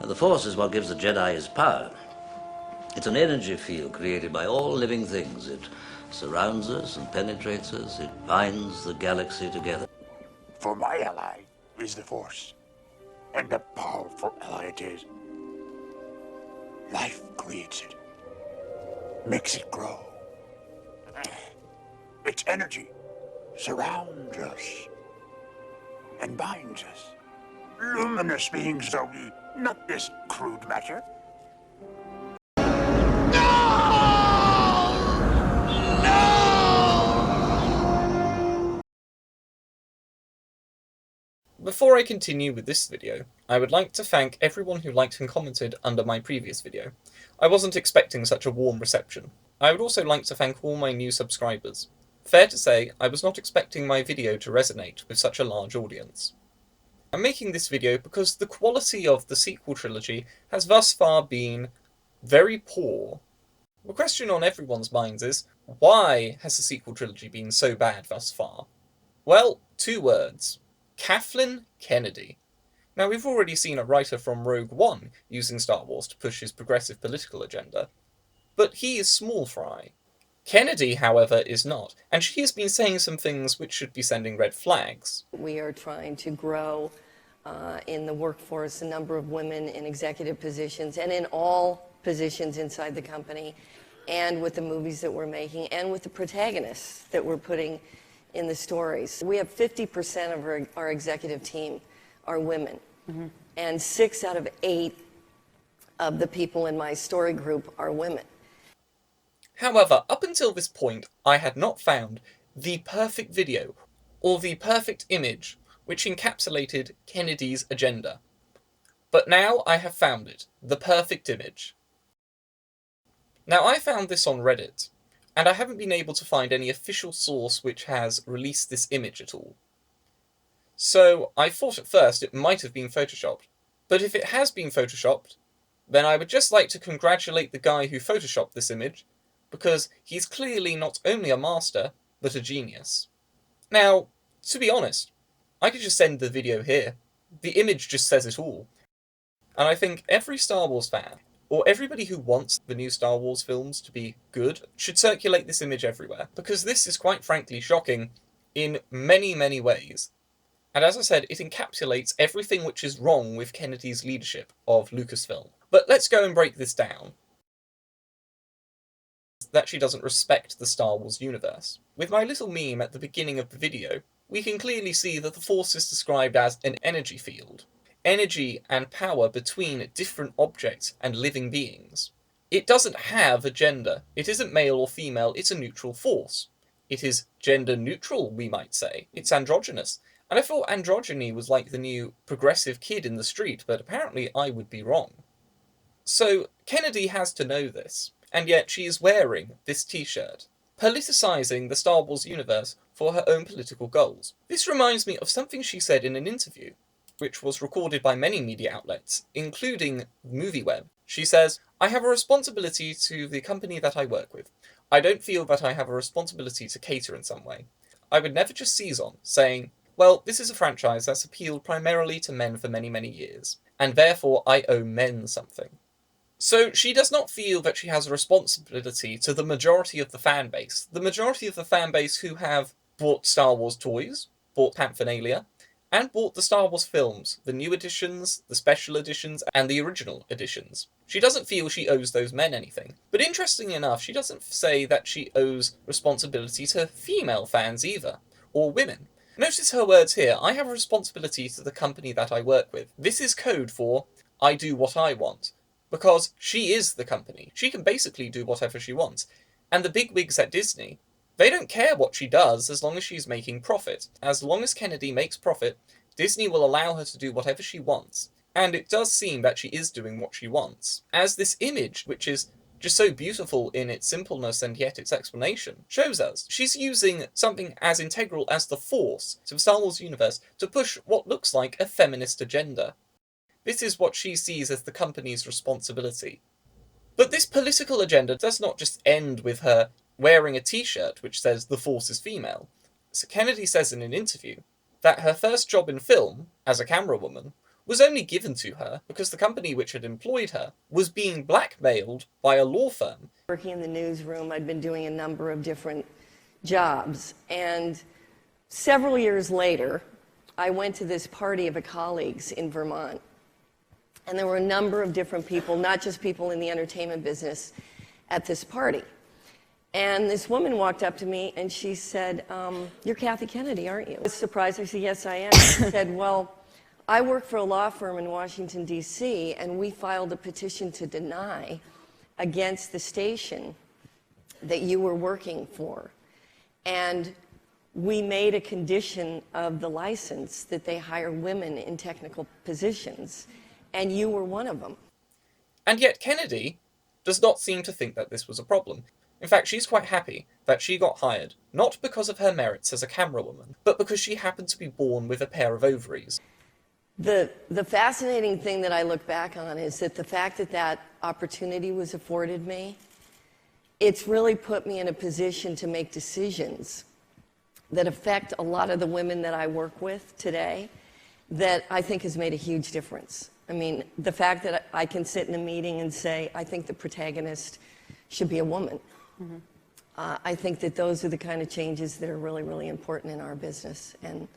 The Force is what gives the Jedi his power. It's an energy field created by all living things. It surrounds us and penetrates us. It binds the galaxy together. For my ally is the Force. And a powerful ally it is. Life creates it. Makes it grow. Its energy surrounds us and binds us. Luminous beings are we, not this crude matter. Before I continue with this video, I would like to thank everyone who liked and commented under my previous video. I wasn't expecting such a warm reception. I would also like to thank all my new subscribers. Fair to say, I was not expecting my video to resonate with such a large audience. I'm making this video because the quality of the sequel trilogy has thus far been very poor. The question on everyone's minds is, why has the sequel trilogy been so bad thus far? Well, 2 words. Kathleen Kennedy. Now, we've already seen a writer from Rogue One using Star Wars to push his progressive political agenda, but he is small fry. Kennedy, however, is not, and she has been saying some things which should be sending red flags. We are trying to grow in the workforce a number of women in executive positions and in all positions inside the company, and with the movies that we're making, and with the protagonists that we're putting in the stories. We have 50% of our executive team are women, and 6 out of 8 of the people in my story group are women. However, up until this point, I had not found the perfect video or the perfect image which encapsulated Kennedy's agenda. But now I have found it, the perfect image. Now, I found this on Reddit, and I haven't been able to find any official source which has released this image at all. So I thought at first it might have been photoshopped, but if it has been photoshopped, then I would just like to congratulate the guy who photoshopped this image, because he's clearly not only a master, but a genius. Now, to be honest, I could just send the video here. The image just says it all. And I think every Star Wars fan, or everybody who wants the new Star Wars films to be good, should circulate this image everywhere, because this is quite frankly shocking in many, many ways. And as I said, it encapsulates everything which is wrong with Kennedy's leadership of Lucasfilm. But let's go and break this down. That she doesn't respect the Star Wars universe. With my little meme at the beginning of the video, we can clearly see that the Force is described as an energy field. Energy and power between different objects and living beings. It doesn't have a gender. It isn't male or female, it's a neutral force. It is gender neutral, we might say. It's androgynous. And I thought androgyny was like the new progressive kid in the street, but apparently I would be wrong. So Kennedy has to know this, and yet she is wearing this t-shirt, politicizing the Star Wars universe for her own political goals. This reminds me of something she said in an interview, which was recorded by many media outlets, including MovieWeb. She says, "I have a responsibility to the company that I work with. I don't feel that I have a responsibility to cater in some way. I would never just seize on, saying, well, this is a franchise that's appealed primarily to men for many, many years, and therefore I owe men something." So she does not feel that she has a responsibility to the majority of the fan base. The majority of the fan base who have bought Star Wars toys, bought paraphernalia, and bought the Star Wars films, the new editions, the special editions, and the original editions. She doesn't feel she owes those men anything. But interestingly enough, she doesn't say that she owes responsibility to female fans either, or women. Notice her words here, "I have a responsibility to the company that I work with." This is code for, I do what I want. Because she is the company. She can basically do whatever she wants. And the bigwigs at Disney, they don't care what she does as long as she's making profit. As long as Kennedy makes profit, Disney will allow her to do whatever she wants. And it does seem that she is doing what she wants. As this image, which is just so beautiful in its simpleness and yet its explanation, shows us, she's using something as integral as the Force to the Star Wars universe to push what looks like a feminist agenda. This is what she sees as the company's responsibility. But this political agenda does not just end with her wearing a t-shirt which says the Force is female. So Kennedy says in an interview that her first job in film, as a camera woman, was only given to her because the company which had employed her was being blackmailed by a law firm. Working in the newsroom, I'd been doing a number of different jobs, and several years later, I went to this party of colleagues in Vermont, and there were a number of different people, not just people in the entertainment business, at this party. And this woman walked up to me and she said, "You're Kathy Kennedy, aren't you?" I was surprised. I said, "Yes, I am." She said, "Well, I work for a law firm in Washington, D.C., and we filed a petition to deny against the station that you were working for. And we made a condition of the license that they hire women in technical positions, and you were one of them." And yet Kennedy does not seem to think that this was a problem. In fact, she's quite happy that she got hired, not because of her merits as a camerawoman, but because she happened to be born with a pair of ovaries. The fascinating thing that I look back on is that the fact that that opportunity was afforded me, it's really put me in a position to make decisions that affect a lot of the women that I work with today that I think has made a huge difference. I mean, the fact that I can sit in a meeting and say, I think the protagonist should be a woman. Mm-hmm. I think that those are the kind of changes that are really, really important in our business. And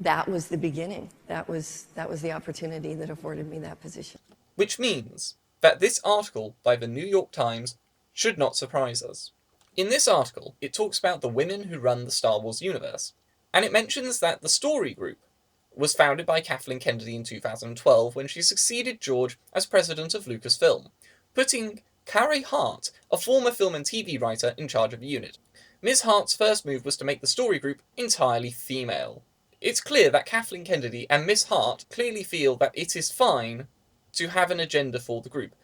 that was the beginning. That was the opportunity that afforded me that position. Which means that this article by the New York Times should not surprise us. In this article, it talks about the women who run the Star Wars universe, and it mentions that the Story Group was founded by Kathleen Kennedy in 2012 when she succeeded George as president of Lucasfilm, putting Carrie Hart, a former film and TV writer, in charge of the unit. Ms. Hart's first move was to make the Story Group entirely female. It's clear that Kathleen Kennedy and Ms. Hart clearly feel that it is fine to have an agenda for the group.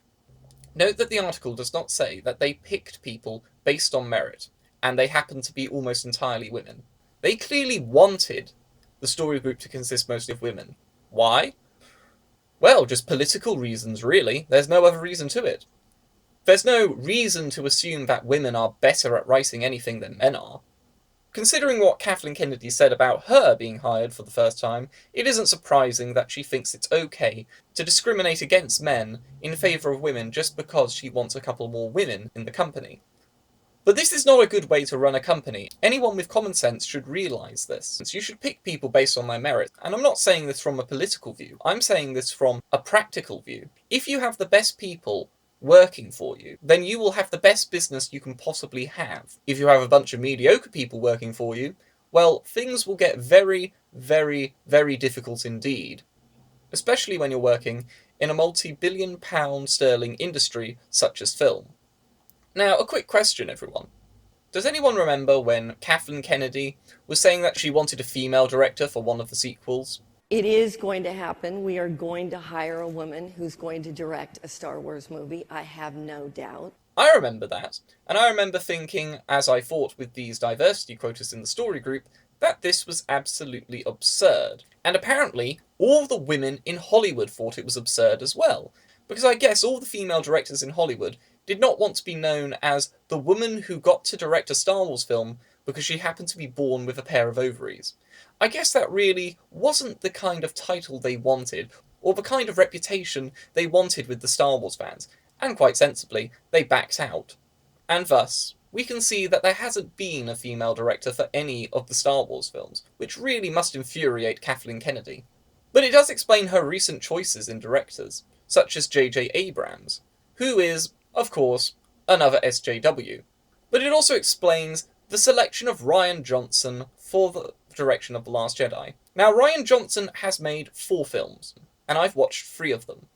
Note that the article does not say that they picked people based on merit, and they happen to be almost entirely women. They clearly wanted the Story Group to consist mostly of women. Why? Well, just political reasons, really. There's no other reason to it. There's no reason to assume that women are better at writing anything than men are. Considering what Kathleen Kennedy said about her being hired for the first time, it isn't surprising that she thinks it's okay to discriminate against men in favour of women just because she wants a couple more women in the company. But this is not a good way to run a company. Anyone with common sense should realise this. You should pick people based on their merit. And I'm not saying this from a political view. I'm saying this from a practical view. If you have the best people working for you, then you will have the best business you can possibly have. If you have a bunch of mediocre people working for you, well, things will get very, very, very difficult indeed. Especially when you're working in a multi-billion-pound sterling industry such as film. Now, a quick question, everyone. Does anyone remember when Kathleen Kennedy was saying that she wanted a female director for one of the sequels? It is going to happen. We are going to hire a woman who's going to direct a Star Wars movie. I have no doubt. I remember that, and I remember thinking, as I fought with these diversity quotas in the Story Group, that this was absolutely absurd. And apparently, all the women in Hollywood thought it was absurd as well, because I guess all the female directors in Hollywood did not want to be known as the woman who got to direct a Star Wars film because she happened to be born with a pair of ovaries. I guess that really wasn't the kind of title they wanted, or the kind of reputation they wanted with the Star Wars fans, and quite sensibly, they backed out. And thus, we can see that there hasn't been a female director for any of the Star Wars films, which really must infuriate Kathleen Kennedy. But it does explain her recent choices in directors, such as J.J. Abrams, who is, of course, another SJW. But it also explains the selection of Rian Johnson for the direction of The Last Jedi. Now, Rian Johnson has made 4 films, and I've watched 3 of them.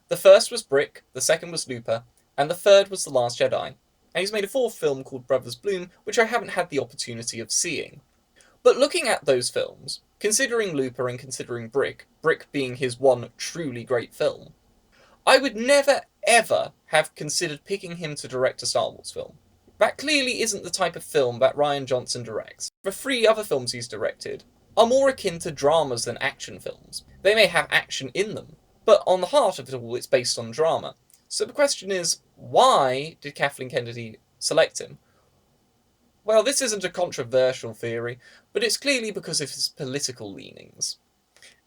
The first was Brick, the second was Looper, and the third was The Last Jedi. And he's made a 4th film called Brothers Bloom, which I haven't had the opportunity of seeing. But looking at those films, considering Looper and considering Brick, Brick being his one truly great film, I would never ever have considered picking him to direct a Star Wars film. That clearly isn't the type of film that Rian Johnson directs. The 3 other films he's directed are more akin to dramas than action films. They may have action in them, but on the heart of it all, it's based on drama. So the question is, why did Kathleen Kennedy select him? Well, this isn't a controversial theory, but it's clearly because of his political leanings.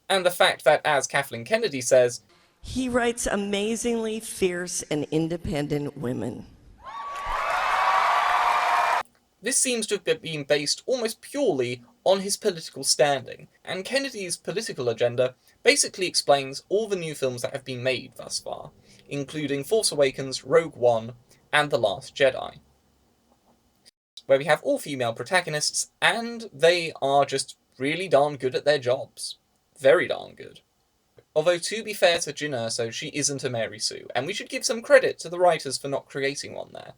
And the fact that, as Kathleen Kennedy says, he writes amazingly fierce and independent women. This seems to have been based almost purely on his political standing, and Kennedy's political agenda basically explains all the new films that have been made thus far, including Force Awakens, Rogue One, and The Last Jedi, where we have all female protagonists, and they are just really darn good at their jobs. Very darn good. Although, to be fair to Jyn Erso, she isn't a Mary Sue, and we should give some credit to the writers for not creating one there.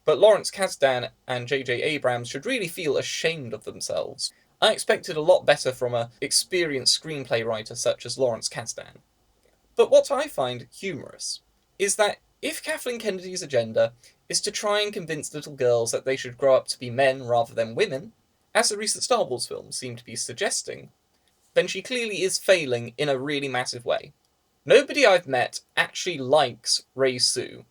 But Lawrence Kasdan and J.J. Abrams should really feel ashamed of themselves. I expected a lot better from an experienced screenplay writer such as Lawrence Kasdan. But what I find humorous is that if Kathleen Kennedy's agenda is to try and convince little girls that they should grow up to be men rather than women, as the recent Star Wars films seem to be suggesting, then she clearly is failing in a really massive way. Nobody I've met actually likes Rey Sue.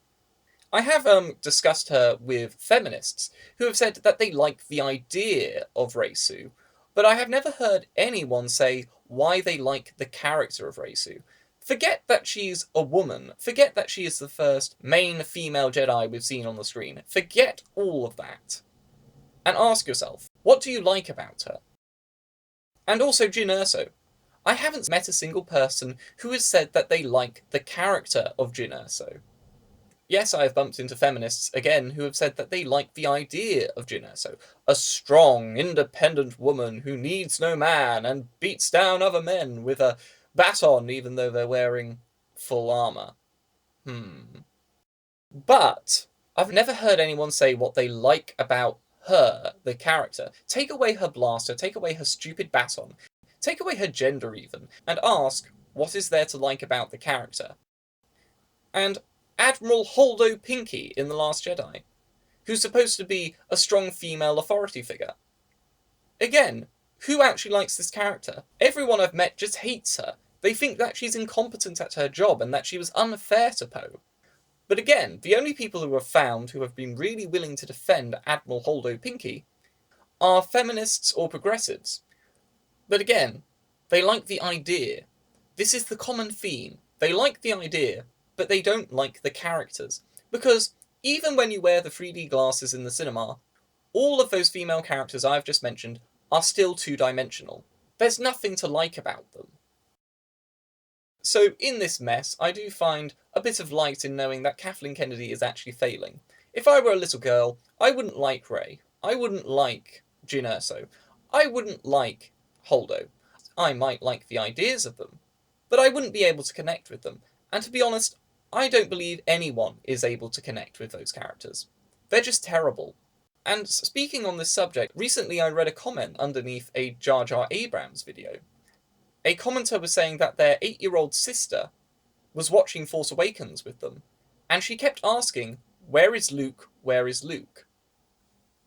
I have discussed her with feminists who have said that they like the idea of Rey Sue, but I have never heard anyone say why they like the character of Rey Sue. Forget that she's a woman, forget that she is the first main female Jedi we've seen on the screen, forget all of that. And ask yourself, what do you like about her? And also Jyn Erso. I haven't met a single person who has said that they like the character of Jyn Erso. Yes, I have bumped into feminists, again, who have said that they like the idea of Jyn Erso. A strong, independent woman who needs no man and beats down other men with a baton even though they're wearing full armour. But I've never heard anyone say what they like about her, the character. Take away her blaster, take away her stupid baton, take away her gender even, and ask, what is there to like about the character? And Admiral Holdo Pinky in The Last Jedi, who's supposed to be a strong female authority figure. Again, who actually likes this character? Everyone I've met just hates her. They think that she's incompetent at her job and that she was unfair to Poe. But again, the only people who have found who have been really willing to defend Admiral Holdo Pinky are feminists or progressives. But again, they like the idea. This is the common theme. They like the idea, but they don't like the characters. Because even when you wear the 3D glasses in the cinema, all of those female characters I've just mentioned are still two-dimensional. There's nothing to like about them. So in this mess, I do find a bit of light in knowing that Kathleen Kennedy is actually failing. If I were a little girl, I wouldn't like Rey. I wouldn't like Jyn Erso. I wouldn't like Holdo. I might like the ideas of them, but I wouldn't be able to connect with them. And to be honest, I don't believe anyone is able to connect with those characters. They're just terrible. And speaking on this subject, recently I read a comment underneath a Jar Jar Abrams video. A commenter was saying that their 8-year-old sister was watching Force Awakens with them, and she kept asking, "Where is Luke? Where is Luke?"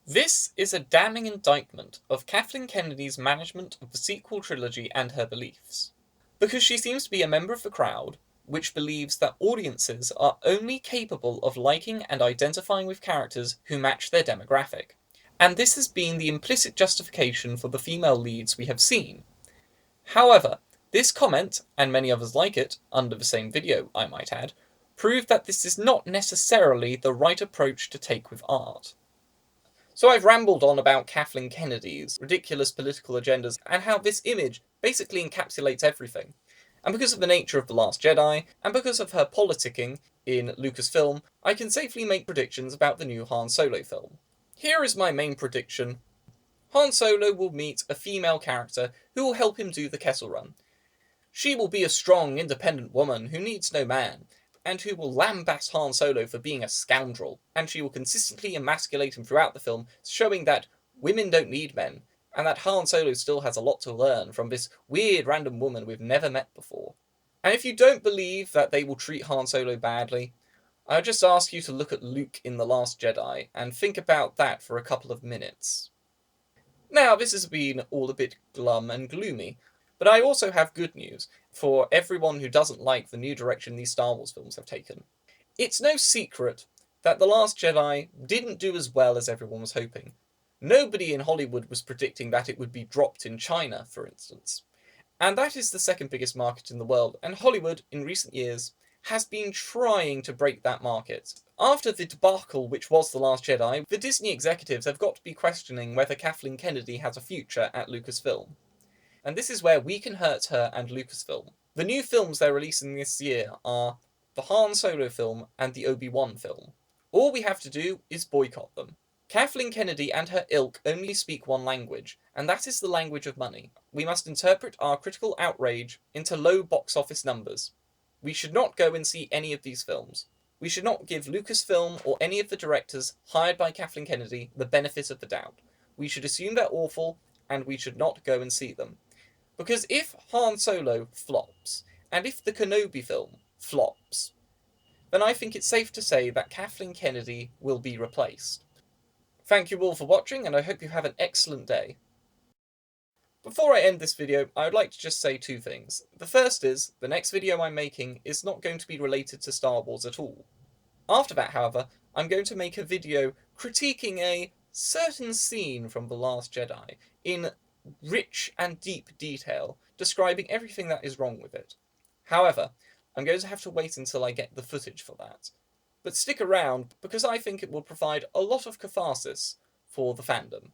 This is a damning indictment of Kathleen Kennedy's management of the sequel trilogy and her beliefs. Because she seems to be a member of the crowd which believes that audiences are only capable of liking and identifying with characters who match their demographic. And this has been the implicit justification for the female leads we have seen. However, this comment, and many others like it, under the same video I might add, prove that this is not necessarily the right approach to take with art. So I've rambled on about Kathleen Kennedy's ridiculous political agendas and how this image basically encapsulates everything. And because of the nature of The Last Jedi, and because of her politicking in Lucasfilm, I can safely make predictions about the new Han Solo film. Here is my main prediction. Han Solo will meet a female character who will help him do the Kessel Run. She will be a strong, independent woman who needs no man, and who will lambaste Han Solo for being a scoundrel, and she will consistently emasculate him throughout the film, showing that women don't need men, and that Han Solo still has a lot to learn from this weird random woman we've never met before. And if you don't believe that they will treat Han Solo badly, I'll just ask you to look at Luke in The Last Jedi, and think about that for a couple of minutes. Now, this has been all a bit glum and gloomy, but I also have good news for everyone who doesn't like the new direction these Star Wars films have taken. It's no secret that The Last Jedi didn't do as well as everyone was hoping. Nobody in Hollywood was predicting that it would be dropped in China, for instance. And that is the second biggest market in the world, and Hollywood, in recent years, has been trying to break that market. After the debacle which was The Last Jedi, the Disney executives have got to be questioning whether Kathleen Kennedy has a future at Lucasfilm. And this is where we can hurt her and Lucasfilm. The new films they're releasing this year are the Han Solo film and the Obi-Wan film. All we have to do is boycott them. Kathleen Kennedy and her ilk only speak one language, and that is the language of money. We must interpret our critical outrage into low box office numbers. We should not go and see any of these films. We should not give Lucasfilm or any of the directors hired by Kathleen Kennedy the benefit of the doubt. We should assume they're awful, and we should not go and see them. Because if Han Solo flops, and if the Kenobi film flops, then I think it's safe to say that Kathleen Kennedy will be replaced. Thank you all for watching, and I hope you have an excellent day. Before I end this video, I would like to just say two things. The first is, the next video I'm making is not going to be related to Star Wars at all. After that, however, I'm going to make a video critiquing a certain scene from The Last Jedi in rich and deep detail, describing everything that is wrong with it. However, I'm going to have to wait until I get the footage for that. But stick around, because I think it will provide a lot of catharsis for the fandom.